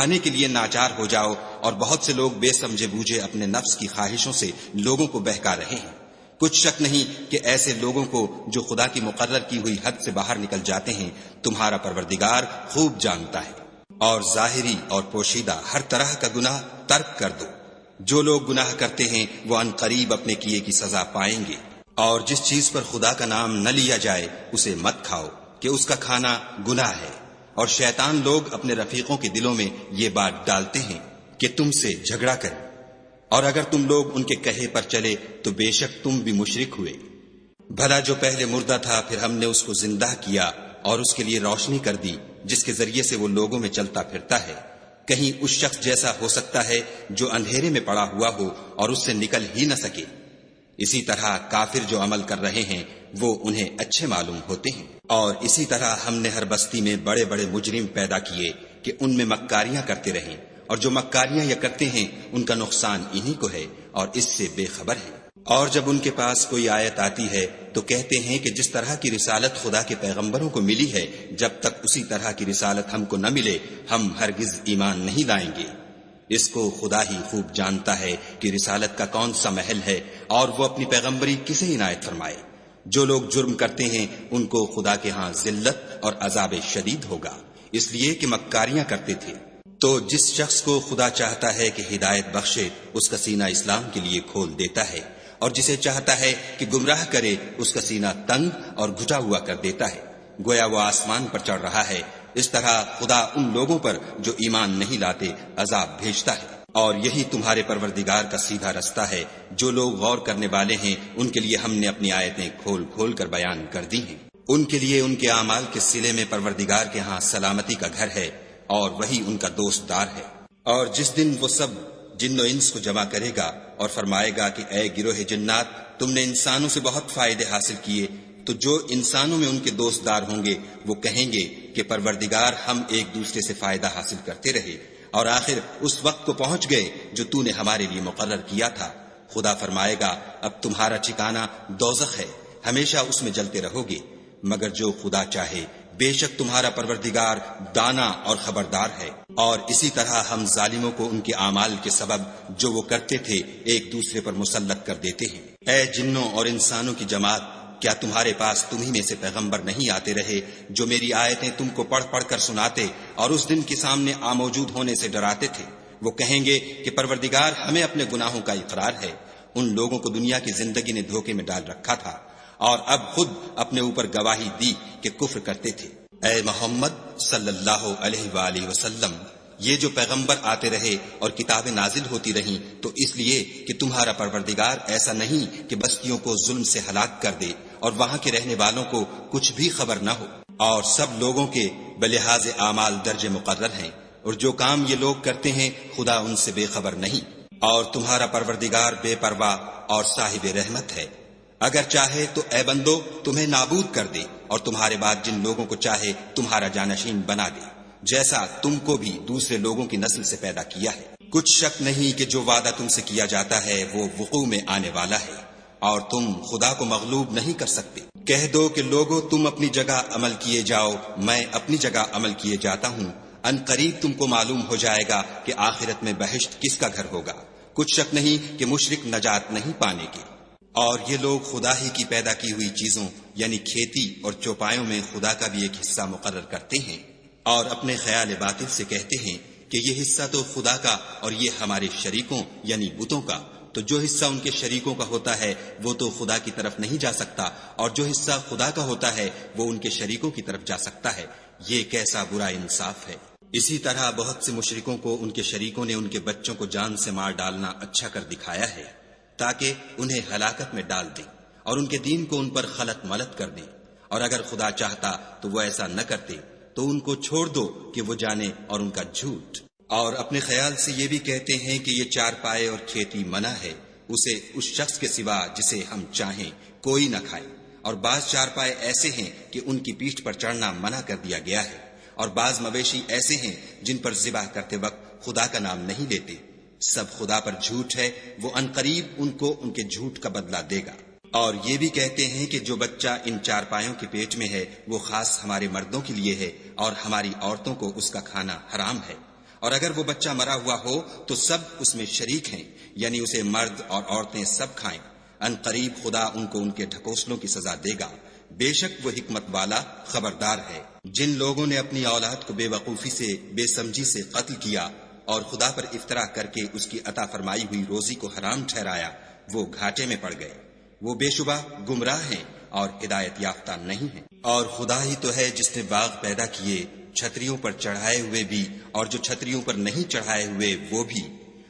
کھانے کے لیے ناچار ہو جاؤ، اور بہت سے لوگ بے سمجھے بوجھے اپنے نفس کی خواہشوں سے لوگوں کو بہکا رہے ہیں۔ کچھ شک نہیں کہ ایسے لوگوں کو جو خدا کی مقرر کی ہوئی حد سے باہر نکل جاتے ہیں تمہارا پروردگار خوب جانتا ہے۔ اور ظاہری اور پوشیدہ ہر طرح کا گناہ ترک کر دو۔ جو لوگ گناہ کرتے ہیں وہ عنقریب اپنے کیے کی سزا پائیں گے۔ اور جس چیز پر خدا کا نام نہ لیا جائے اسے مت کھاؤ کہ اس کا کھانا گناہ ہے۔ اور شیطان لوگ اپنے رفیقوں کے دلوں میں یہ بات ڈالتے ہیں کہ تم سے جھگڑا کریں، اور اگر تم لوگ ان کے کہے پر چلے تو بے شک تم بھی مشرک ہوئے۔ بھلا جو پہلے مردہ تھا پھر ہم نے اس کو زندہ کیا اور اس کے لیے روشنی کر دی جس کے ذریعے سے وہ لوگوں میں چلتا پھرتا ہے، کہیں اس شخص جیسا ہو سکتا ہے جو اندھیرے میں پڑا ہوا ہو اور اس سے نکل ہی نہ سکے۔ اسی طرح کافر جو عمل کر رہے ہیں وہ انہیں اچھے معلوم ہوتے ہیں۔ اور اسی طرح ہم نے ہر بستی میں بڑے بڑے مجرم پیدا کیے کہ ان میں مکاریاں کرتے رہیں، اور جو مکاریاں یہ کرتے ہیں ان کا نقصان انہی کو ہے اور اس سے بے خبر ہے۔ اور جب ان کے پاس کوئی آیت آتی ہے تو کہتے ہیں کہ جس طرح کی رسالت خدا کے پیغمبروں کو ملی ہے جب تک اسی طرح کی رسالت ہم کو نہ ملے ہم ہرگز ایمان نہیں لائیں گے۔ اس کو خدا ہی خوب جانتا ہے کہ رسالت کا کون سا محل ہے اور وہ اپنی پیغمبری کسے عنایت فرمائے۔ جو لوگ جرم کرتے ہیں ان کو خدا کے ہاں ذلت اور عذاب شدید ہوگا، اس لیے کہ مکاریاں کرتے تھے۔ تو جس شخص کو خدا چاہتا ہے کہ ہدایت بخشے اس کا سینہ اسلام کے لیے کھول دیتا ہے، اور جسے چاہتا ہے کہ گمراہ کرے اس کا سینہ تنگ اور گھٹا ہوا کر دیتا ہے، گویا وہ آسمان پر چڑھ رہا ہے۔ اس طرح خدا ان لوگوں پر جو ایمان نہیں لاتے عذاب بھیجتا ہے۔ اور یہی تمہارے پروردگار کا سیدھا رستہ ہے۔ جو لوگ غور کرنے والے ہیں ان کے لیے ہم نے اپنی آیتیں کھول کھول کر بیان کر دی ہیں۔ ان کے لیے ان کے اعمال کے صلے میں پروردگار کے ہاں سلامتی کا گھر ہے، اور وہی ان کا دوست دار ہے۔ اور جس دن وہ سب جن و انس کو جمع کرے گا اور فرمائے گا کہ اے گروہ جنات، تم نے انسانوں سے بہت فائدے حاصل کیے، تو جو انسانوں میں ان کے دوست دار ہوں گے وہ کہیں گے کہ پروردگار ہم ایک دوسرے سے فائدہ حاصل کرتے رہے، اور آخر اس وقت کو پہنچ گئے جو تو نے ہمارے لیے مقرر کیا تھا۔ خدا فرمائے گا اب تمہارا ٹھکانہ دوزخ ہے، ہمیشہ اس میں جلتے رہو گے، مگر جو خدا چاہے، بے شک تمہارا پروردگار دانا اور خبردار ہے۔ اور اسی طرح ہم ظالموں کو ان کے اعمال کے سبب جو وہ کرتے تھے ایک دوسرے پر مسلط کر دیتے ہیں۔ اے جنوں اور انسانوں کی جماعت، کیا تمہارے پاس تمہیں میں سے پیغمبر نہیں آتے رہے جو میری آیتیں تم کو پڑھ پڑھ کر سناتے اور اس دن کے سامنے موجود ہونے سے ڈراتے تھے؟ وہ کہیں گے کہ پروردگار ہمیں اپنے گناہوں کا اقرار ہے۔ ان لوگوں کو دنیا کی زندگی نے دھوکے میں ڈال رکھا تھا اور اب خود اپنے اوپر گواہی دی کہ کفر کرتے تھے۔ اے محمد صلی اللہ علیہ وآلہ وسلم، یہ جو پیغمبر آتے رہے اور کتابیں نازل ہوتی رہیں تو اس لیے کہ تمہارا پروردگار ایسا نہیں کہ بستیوں کو ظلم سے ہلاک کر دے اور وہاں کے رہنے والوں کو کچھ بھی خبر نہ ہو، اور سب لوگوں کے بلحاظ اعمال درج مقرر ہیں، اور جو کام یہ لوگ کرتے ہیں خدا ان سے بے خبر نہیں۔ اور تمہارا پروردگار بے پرواہ اور صاحب رحمت ہے، اگر چاہے تو اے بندو تمہیں نابود کر دے اور تمہارے بعد جن لوگوں کو چاہے تمہارا جانشین بنا دے، جیسا تم کو بھی دوسرے لوگوں کی نسل سے پیدا کیا ہے۔ کچھ شک نہیں کہ جو وعدہ تم سے کیا جاتا ہے وہ وقوع میں آنے والا ہے، اور تم خدا کو مغلوب نہیں کر سکتے۔ کہہ دو کہ لوگو تم اپنی جگہ عمل کیے جاؤ، میں اپنی جگہ عمل کیے جاتا ہوں، ان قریب تم کو معلوم ہو جائے گا کہ آخرت میں بہشت کس کا گھر ہوگا۔ کچھ شک نہیں کہ مشرک نجات نہیں پانے کے۔ اور یہ لوگ خدا ہی کی پیدا کی ہوئی چیزوں یعنی کھیتی اور چوپایوں میں خدا کا بھی ایک حصہ مقرر کرتے ہیں، اور اپنے خیال باطل سے کہتے ہیں کہ یہ حصہ تو خدا کا اور یہ ہمارے شریکوں یعنی بتوں کا، تو جو حصہ ان کے شریکوں کا ہوتا ہے وہ تو خدا کی طرف نہیں جا سکتا، اور جو حصہ خدا کا ہوتا ہے وہ ان کے شریکوں کی طرف جا سکتا ہے۔ یہ کیسا برا انصاف ہے۔ اسی طرح بہت سے مشرکوں کو ان کے شریکوں نے ان کے بچوں کو جان سے مار ڈالنا اچھا کر دکھایا ہے تاکہ انہیں ہلاکت میں ڈال دیں اور ان کے دین کو ان پر خلط ملط کر دیں، اور اگر خدا چاہتا تو وہ ایسا نہ کرتے، تو ان کو چھوڑ دو کہ وہ جانے اور ان کا جھوٹ۔ اور اپنے خیال سے یہ بھی کہتے ہیں کہ یہ چارپائے اور کھیتی منع ہے، اسے اس شخص کے سوا جسے ہم چاہیں کوئی نہ کھائے، اور بعض چارپائے ایسے ہیں کہ ان کی پیٹھ پر چڑھنا منع کر دیا گیا ہے، اور بعض مویشی ایسے ہیں جن پر ذبح کرتے وقت خدا کا نام نہیں لیتے۔ سب خدا پر جھوٹ ہے، وہ عنقریب ان کو ان کے جھوٹ کا بدلہ دے گا۔ اور یہ بھی کہتے ہیں کہ جو بچہ ان چارپایوں کے پیٹ میں ہے وہ خاص ہمارے مردوں کے لیے ہے، اور ہماری عورتوں کو اس کا کھانا حرام ہے، اور اگر وہ بچہ مرا ہوا ہو تو سب اس میں شریک ہیں، یعنی اسے مرد اور عورتیں سب کھائیں۔ ان قریب خدا ان کو ان کے ڈھکوسلوں کی سزا دے گا، بے شک وہ حکمت والا خبردار ہے۔ جن لوگوں نے اپنی اولاد کو بے وقوفی سے، بے سمجھی سے قتل کیا اور خدا پر افطرا کر کے اس کی عطا فرمائی ہوئی روزی کو حرام ٹھہرایا، وہ گھاٹے میں پڑ گئے۔ وہ بے شبہ گمراہ ہیں اور ہدایت یافتہ نہیں ہیں۔ اور خدا ہی تو ہے جس نے باغ پیدا کیے، چھتریوں پر چڑھائے ہوئے بھی اور جو چھتریوں پر نہیں چڑھائے ہوئے وہ بھی،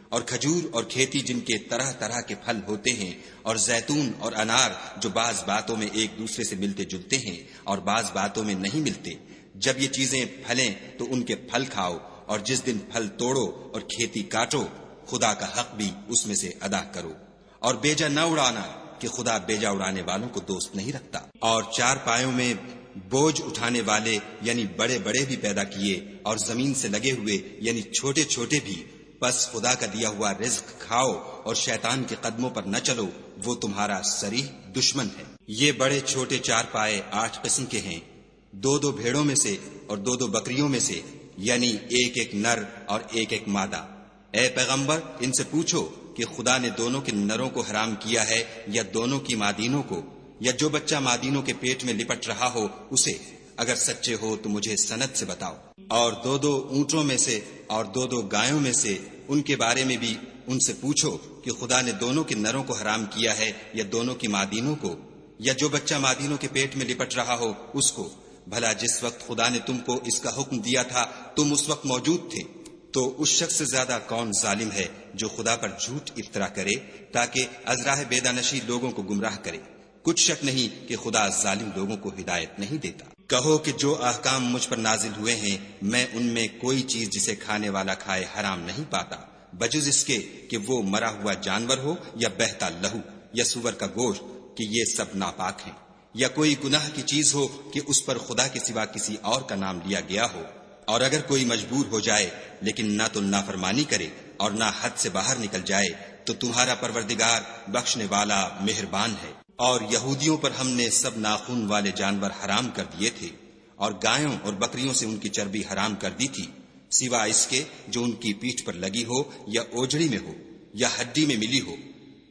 اور کھجور اور کھیتی جن کے طرح طرح کے پھل ہوتے ہیں، اور زیتون اور انار جو بعض باتوں میں ایک دوسرے سے ملتے جلتے ہیں اور بعض باتوں میں نہیں ملتے۔ جب یہ چیزیں پھلیں تو ان کے پھل کھاؤ، اور جس دن پھل توڑو اور کھیتی کاٹو، خدا کا حق بھی اس میں سے ادا کرو، اور بیجا نہ اڑانا کہ خدا بیجا اڑانے والوں کو دوست نہیں رکھتا۔ اور چار پایوں میں بوجھ اٹھانے والے یعنی بڑے بڑے بھی پیدا کیے، اور زمین سے لگے ہوئے یعنی چھوٹے چھوٹے بھی، پس خدا کا دیا ہوا رزق کھاؤ اور شیطان کے قدموں پر نہ چلو، وہ تمہارا صریح دشمن ہے۔ یہ بڑے چھوٹے چار پائے 8 قسم کے ہیں، 2 بھیڑوں میں سے اور 2 بکریوں میں سے، یعنی ایک نر اور ایک مادہ۔ اے پیغمبر، ان سے پوچھو کہ خدا نے دونوں کے نروں کو حرام کیا ہے یا دونوں کی مادینوں کو، یا جو بچہ مادینوں کے پیٹ میں لپٹ رہا ہو اسے؟ اگر سچے ہو تو مجھے سند سے بتاؤ۔ اور 2 اونٹوں میں سے اور 2 گایوں میں سے، ان کے بارے میں بھی ان سے پوچھو کہ خدا نے دونوں کے نروں کو حرام کیا ہے یا دونوں کی مادینوں کو، یا جو بچہ مادینوں کے پیٹ میں لپٹ رہا ہو اس کو؟ بھلا جس وقت خدا نے تم کو اس کا حکم دیا تھا تم اس وقت موجود تھے؟ تو اس شخص سے زیادہ کون ظالم ہے جو خدا پر جھوٹ افطرا کرے تاکہ از راہ بیدانشی لوگوں کو گمراہ کرے؟ کچھ شک نہیں کہ خدا ظالم لوگوں کو ہدایت نہیں دیتا۔ کہو کہ جو احکام مجھ پر نازل ہوئے ہیں میں ان میں کوئی چیز جسے کھانے والا کھائے حرام نہیں پاتا، بجز اس کے کہ وہ مرا ہوا جانور ہو یا بہتا لہو یا سور کا گوشت، کہ یہ سب ناپاک ہیں، یا کوئی گناہ کی چیز ہو کہ اس پر خدا کے سوا کسی اور کا نام لیا گیا ہو۔ اور اگر کوئی مجبور ہو جائے لیکن نہ تو نافرمانی کرے اور نہ حد سے باہر نکل جائے تو تمہارا پروردگار بخشنے والا مہربان ہے۔ اور یہودیوں پر ہم نے سب ناخون والے جانور حرام کر دیے تھے، اور گایوں اور بکریوں سے ان کی چربی حرام کر دی تھی، سوا اس کے جو ان کی پیٹھ پر لگی ہو یا اوجڑی میں ہو یا ہڈی میں ملی ہو۔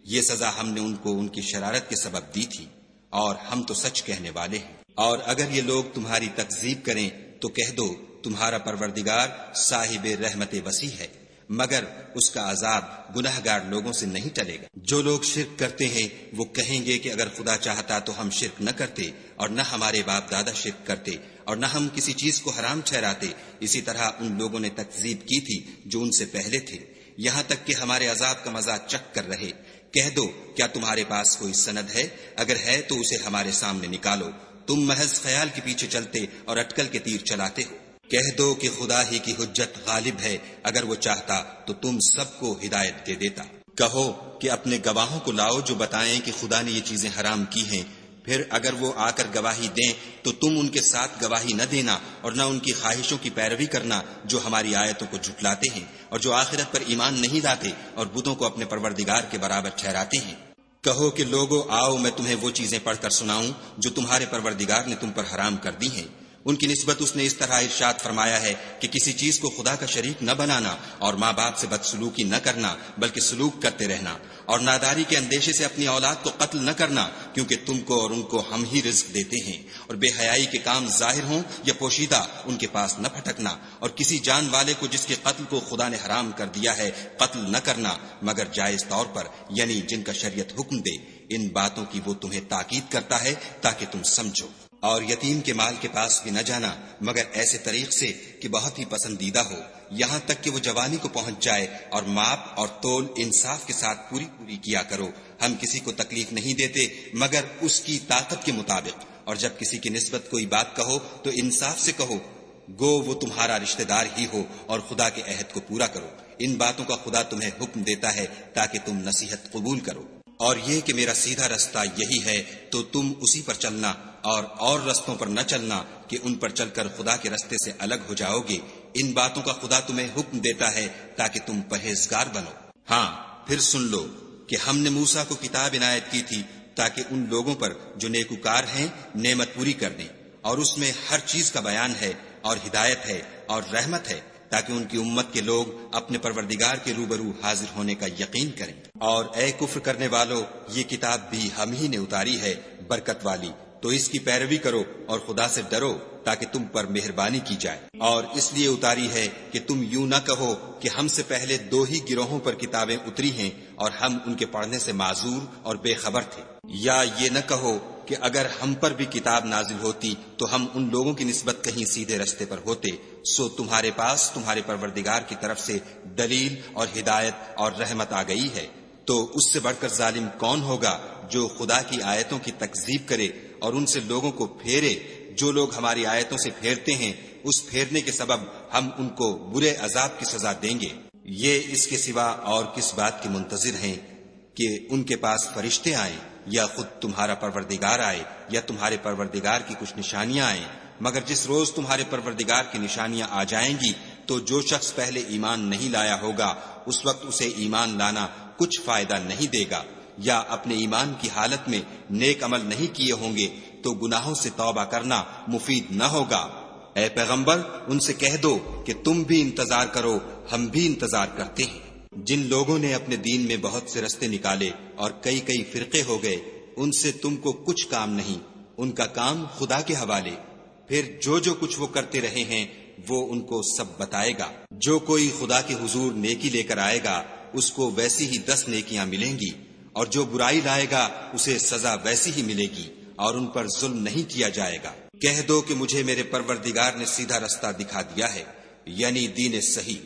یہ سزا ہم نے ان کو ان کی شرارت کے سبب دی تھی، اور ہم تو سچ کہنے والے ہیں۔ اور اگر یہ لوگ تمہاری تکذیب کریں تو کہہ دو تمہارا پروردگار صاحب رحمت وسیع ہے، مگر اس کا عذاب گناہگار لوگوں سے نہیں ٹلے گا۔ جو لوگ شرک کرتے ہیں وہ کہیں گے کہ اگر خدا چاہتا تو ہم شرک نہ کرتے، اور نہ ہمارے باپ دادا شرک کرتے، اور نہ ہم کسی چیز کو حرام ٹھہراتے۔ اسی طرح ان لوگوں نے تکذیب کی تھی جو ان سے پہلے تھے، یہاں تک کہ ہمارے عذاب کا مزہ چکھ کر رہے۔ کہہ دو کیا تمہارے پاس کوئی سند ہے؟ اگر ہے تو اسے ہمارے سامنے نکالو۔ تم محض خیال کے پیچھے چلتے اور اٹکل کے تیر چلاتے ہو۔ کہہ دو کہ خدا ہی کی حجت غالب ہے، اگر وہ چاہتا تو تم سب کو ہدایت دے دیتا۔ کہو کہ اپنے گواہوں کو لاؤ جو بتائیں کہ خدا نے یہ چیزیں حرام کی ہیں، پھر اگر وہ آ کر گواہی دیں تو تم ان کے ساتھ گواہی نہ دینا اور نہ ان کی خواہشوں کی پیروی کرنا جو ہماری آیتوں کو جھٹلاتے ہیں اور جو آخرت پر ایمان نہیں لاتے اور بتوں کو اپنے پروردگار کے برابر ٹھہراتے ہیں۔ کہو کہ لوگو آؤ میں تمہیں وہ چیزیں پڑھ کر سناؤں جو تمہارے پروردگار نے تم پر حرام کر دی ہیں۔ ان کی نسبت اس نے اس طرح ارشاد فرمایا ہے کہ کسی چیز کو خدا کا شریک نہ بنانا، اور ماں باپ سے بدسلوکی نہ کرنا بلکہ سلوک کرتے رہنا، اور ناداری کے اندیشے سے اپنی اولاد کو قتل نہ کرنا، کیونکہ تم کو اور ان کو ہم ہی رزق دیتے ہیں، اور بے حیائی کے کام ظاہر ہوں یا پوشیدہ ان کے پاس نہ پھٹکنا، اور کسی جان والے کو جس کے قتل کو خدا نے حرام کر دیا ہے قتل نہ کرنا مگر جائز طور پر، یعنی جن کا شریعت حکم دے۔ ان باتوں کی وہ تمہیں تاکید کرتا ہے تاکہ تم سمجھو۔ اور یتیم کے مال کے پاس بھی نہ جانا مگر ایسے طریق سے کہ بہت ہی پسندیدہ ہو، یہاں تک کہ وہ جوانی کو پہنچ جائے، اور ماپ اور تول انصاف کے ساتھ پوری کیا کرو۔ ہم کسی کو تکلیف نہیں دیتے مگر اس کی طاقت کے مطابق، اور جب کسی کی نسبت کوئی بات کہو تو انصاف سے کہو، گو وہ تمہارا رشتہ دار ہی ہو، اور خدا کے عہد کو پورا کرو۔ ان باتوں کا خدا تمہیں حکم دیتا ہے تاکہ تم نصیحت قبول کرو۔ اور یہ کہ میرا سیدھا رستہ یہی ہے تو تم اسی پر چلنا، اور رستوں پر نہ چلنا کہ ان پر چل کر خدا کے رستے سے الگ ہو جاؤ گے۔ ان باتوں کا خدا تمہیں حکم دیتا ہے تاکہ تم پرہیزگار بنو۔ ہاں پھر سن لو کہ ہم نے موسیٰ کو کتاب عنایت کی تھی تاکہ ان لوگوں پر جو نیکوکار ہیں نعمت پوری کر دیں، اور اس میں ہر چیز کا بیان ہے اور ہدایت ہے اور رحمت ہے تاکہ ان کی امت کے لوگ اپنے پروردگار کے روبرو حاضر ہونے کا یقین کریں۔ اور اے کفر کرنے والو، یہ کتاب بھی ہم ہی نے اتاری ہے برکت والی، تو اس کی پیروی کرو اور خدا سے ڈرو تاکہ تم پر مہربانی کی جائے۔ اور اس لیے اتاری ہے کہ تم یوں نہ کہو کہ ہم سے پہلے 2 ہی گروہوں پر کتابیں اتری ہیں اور ہم ان کے پڑھنے سے معذور اور بے خبر تھے، یا یہ نہ کہو کہ اگر ہم پر بھی کتاب نازل ہوتی تو ہم ان لوگوں کی نسبت کہیں سیدھے رستے پر ہوتے، سو تمہارے پاس تمہارے پروردگار کی طرف سے دلیل اور ہدایت اور رحمت آ گئی ہے۔ تو اس سے بڑھ کر ظالم کون ہوگا جو خدا کی آیتوں کی تکذیب کرے اور ان سے لوگوں کو پھیرے؟ جو لوگ ہماری آیتوں سے پھیرتے ہیں، اس پھیرنے کے سبب ہم ان کو برے عذاب کی سزا دیں گے۔ یہ اس کے سوا اور کس بات کے منتظر ہیں کہ ان کے پاس فرشتے آئیں یا خود تمہارا پروردگار آئے یا تمہارے پروردگار کی کچھ نشانیاں آئیں، مگر جس روز تمہارے پروردگار کی نشانیاں آ جائیں گی تو جو شخص پہلے ایمان نہیں لایا ہوگا اس وقت اسے ایمان لانا کچھ فائدہ نہیں دے گا، یا اپنے ایمان کی حالت میں نیک عمل نہیں کیے ہوں گے تو گناہوں سے توبہ کرنا مفید نہ ہوگا۔ اے پیغمبر، ان سے کہہ دو کہ تم بھی انتظار کرو، ہم بھی انتظار کرتے ہیں۔ جن لوگوں نے اپنے دین میں بہت سے رستے نکالے اور کئی کئی فرقے ہو گئے، ان سے تم کو کچھ کام نہیں، ان کا کام خدا کے حوالے، پھر جو کچھ وہ کرتے رہے ہیں وہ ان کو سب بتائے گا۔ جو کوئی خدا کے حضور نیکی لے کر آئے گا اس کو ویسی ہی 10 نیکیاں ملیں گی، اور جو برائی لائے گا اسے سزا ویسی ہی ملے گی، اور ان پر ظلم نہیں کیا جائے گا۔ کہہ دو کہ مجھے میرے پروردگار نے سیدھا رستہ دکھا دیا ہے، یعنی دین صحیح،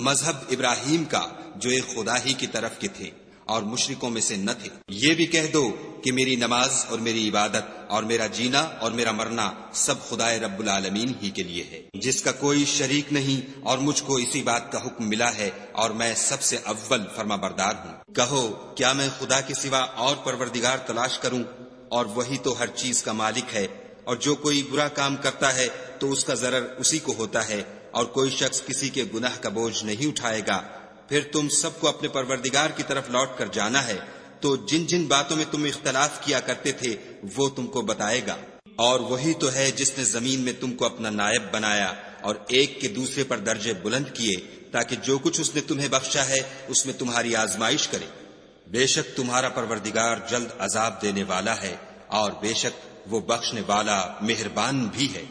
مذہب ابراہیم کا جو ایک خدا ہی کی طرف کے تھے اور مشرکوں میں سے نہ تھے۔ یہ بھی کہہ دو کہ میری نماز اور میری عبادت اور میرا جینا اور میرا مرنا سب خدائے رب العالمین ہی کے لیے ہے، جس کا کوئی شریک نہیں، اور مجھ کو اسی بات کا حکم ملا ہے اور میں سب سے اول فرما بردار ہوں۔ کہو کیا میں خدا کے سوا اور پروردگار تلاش کروں، اور وہی تو ہر چیز کا مالک ہے، اور جو کوئی برا کام کرتا ہے تو اس کا ضرر اسی کو ہوتا ہے، اور کوئی شخص کسی کے گناہ کا بوجھ نہیں اٹھائے گا۔ پھر تم سب کو اپنے پروردگار کی طرف لوٹ کر جانا ہے، تو جن جن باتوں میں تم اختلاف کیا کرتے تھے وہ تم کو بتائے گا۔ اور وہی تو ہے جس نے زمین میں تم کو اپنا نائب بنایا اور ایک کے دوسرے پر درجے بلند کیے، تاکہ جو کچھ اس نے تمہیں بخشا ہے اس میں تمہاری آزمائش کرے۔ بے شک تمہارا پروردگار جلد عذاب دینے والا ہے، اور بے شک وہ بخشنے والا مہربان بھی ہے۔